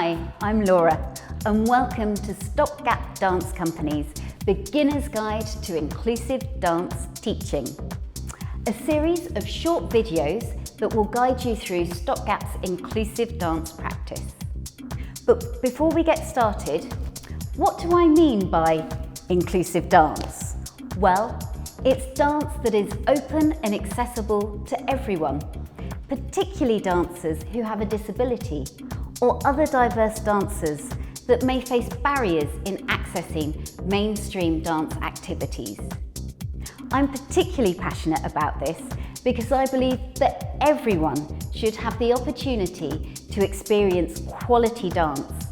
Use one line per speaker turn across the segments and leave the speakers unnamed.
Hi, I'm Laura, and welcome to Stopgap Dance Company's Beginner's Guide to Inclusive Dance Teaching, a series of short videos that will guide you through Stopgap's inclusive dance practice. But before we get started, what do I mean by inclusive dance? Well, it's dance that is open and accessible to everyone, particularly dancers who have a disability or other diverse dancers that may face barriers in accessing mainstream dance activities. I'm particularly passionate about this because I believe that everyone should have the opportunity to experience quality dance.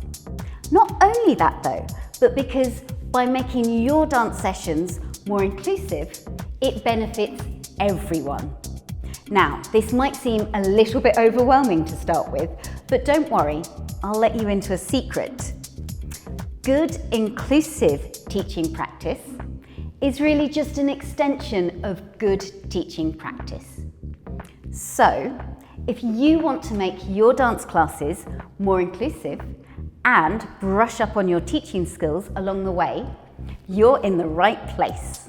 Not only that though, but because by making your dance sessions more inclusive, it benefits everyone. Now, this might seem a little bit overwhelming to start with, but don't worry, I'll let you into a secret. Good inclusive teaching practice is really just an extension of good teaching practice. So, if you want to make your dance classes more inclusive and brush up on your teaching skills along the way, you're in the right place.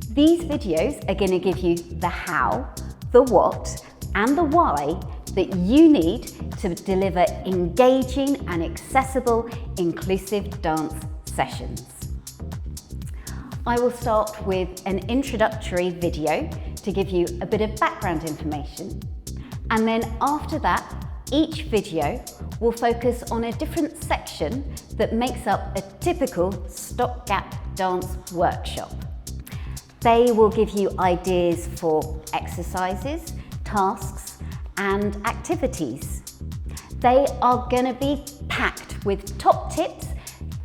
These videos are going to give you the how, the what, and the why that you need to deliver engaging and accessible inclusive dance sessions. I will start with an introductory video to give you a bit of background information, and then after that, each video will focus on a different section that makes up a typical Stopgap dance workshop. They will give you ideas for exercises, tasks, and activities. They are going to be packed with top tips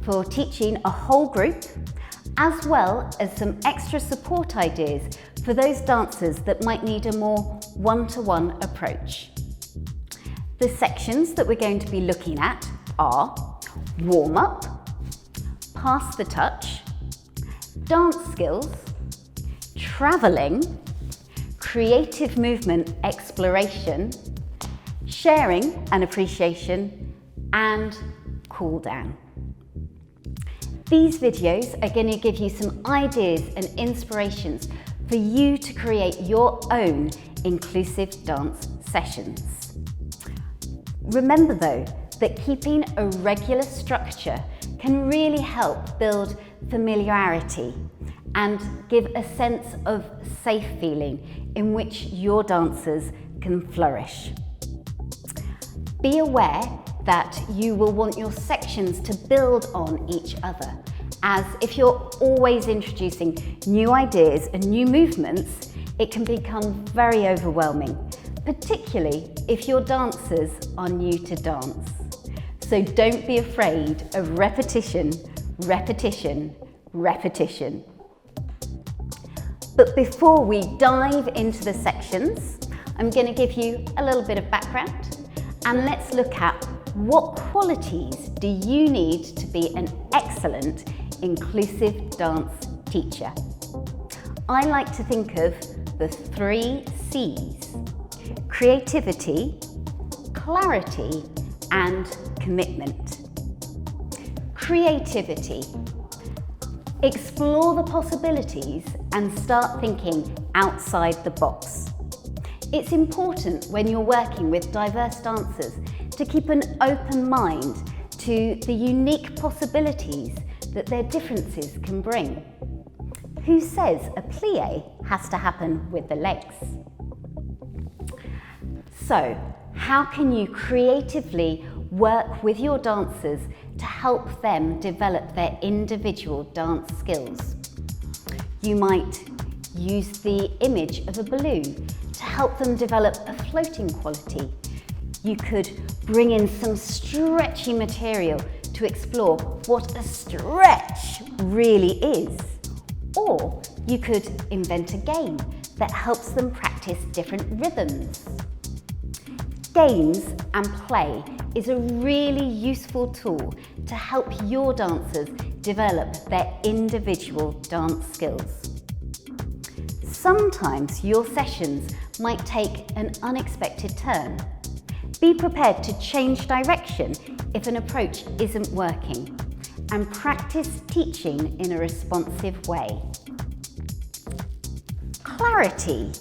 for teaching a whole group, as well as some extra support ideas for those dancers that might need a more one-to-one approach. The sections that we're going to be looking at are warm-up, pass the touch, dance skills, travelling, creative movement exploration, sharing and appreciation, and cool down. These videos are going to give you some ideas and inspirations for you to create your own inclusive dance sessions. Remember though, that keeping a regular structure can really help build familiarity and give a sense of safe feeling in which your dancers can flourish. Be aware that you will want your sections to build on each other, as if you're always introducing new ideas and new movements, it can become very overwhelming, particularly if your dancers are new to dance. So don't be afraid of repetition, repetition, repetition. But before we dive into the sections, I'm going to give you a little bit of background, and let's look at what qualities do you need to be an excellent inclusive dance teacher. I like to think of the 3 C's: creativity, clarity, and commitment. Creativity. Explore the possibilities and start thinking outside the box. It's important when you're working with diverse dancers to keep an open mind to the unique possibilities that their differences can bring. Who says a plie has to happen with the legs? So, how can you creatively work with your dancers to help them develop their individual dance skills? You might use the image of a balloon to help them develop a floating quality. You could bring in some stretchy material to explore what a stretch really is. Or you could invent a game that helps them practice different rhythms. Games and play is a really useful tool to help your dancers develop their individual dance skills. Sometimes your sessions might take an unexpected turn. Be prepared to change direction if an approach isn't working, and practice teaching in a responsive way. Clarity.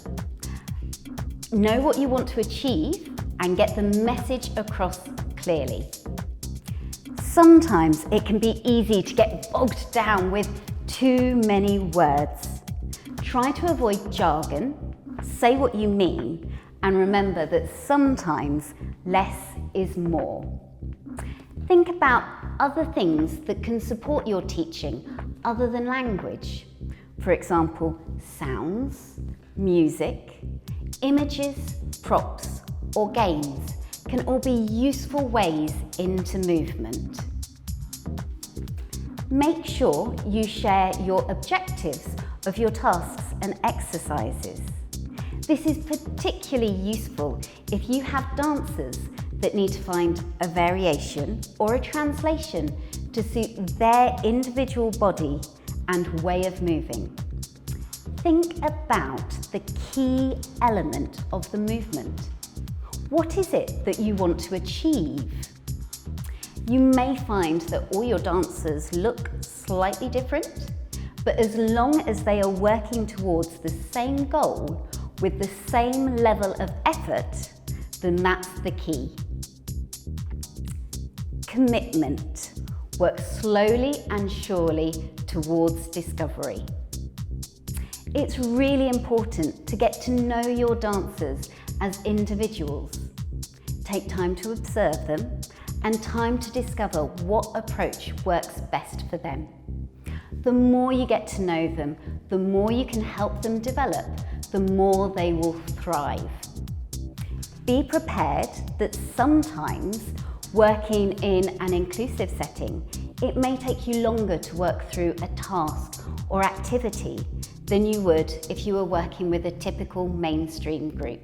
Know what you want to achieve and get the message across clearly. Sometimes it can be easy to get bogged down with too many words. Try to avoid jargon, say what you mean, and remember that sometimes less is more. Think about other things that can support your teaching other than language. For example, sounds, music, images, props, or games can all be useful ways into movement. Make sure you share your objectives of your tasks and exercises. This is particularly useful if you have dancers that need to find a variation or a translation to suit their individual body and way of moving. Think about the key element of the movement. What is it that you want to achieve? You may find that all your dancers look slightly different, but as long as they are working towards the same goal with the same level of effort, then that's the key. Commitment. Work slowly and surely towards discovery. It's really important to get to know your dancers as individuals. Take time to observe them and time to discover what approach works best for them. The more you get to know them, the more you can help them develop, the more they will thrive. Be prepared that sometimes working in an inclusive setting, it may take you longer to work through a task or activity than you would if you were working with a typical mainstream group.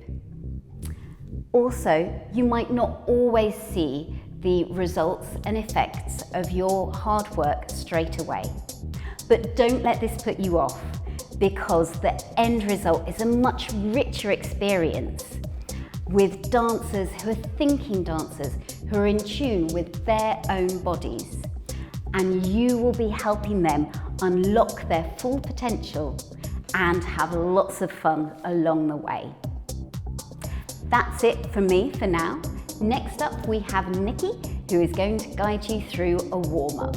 Also, you might not always see the results and effects of your hard work straight away. But don't let this put you off, because the end result is a much richer experience with dancers who are thinking dancers, who are in tune with their own bodies. And you will be helping them unlock their full potential and have lots of fun along the way. That's it from me for now. Next up, we have Nikki, who is going to guide you through a warm-up.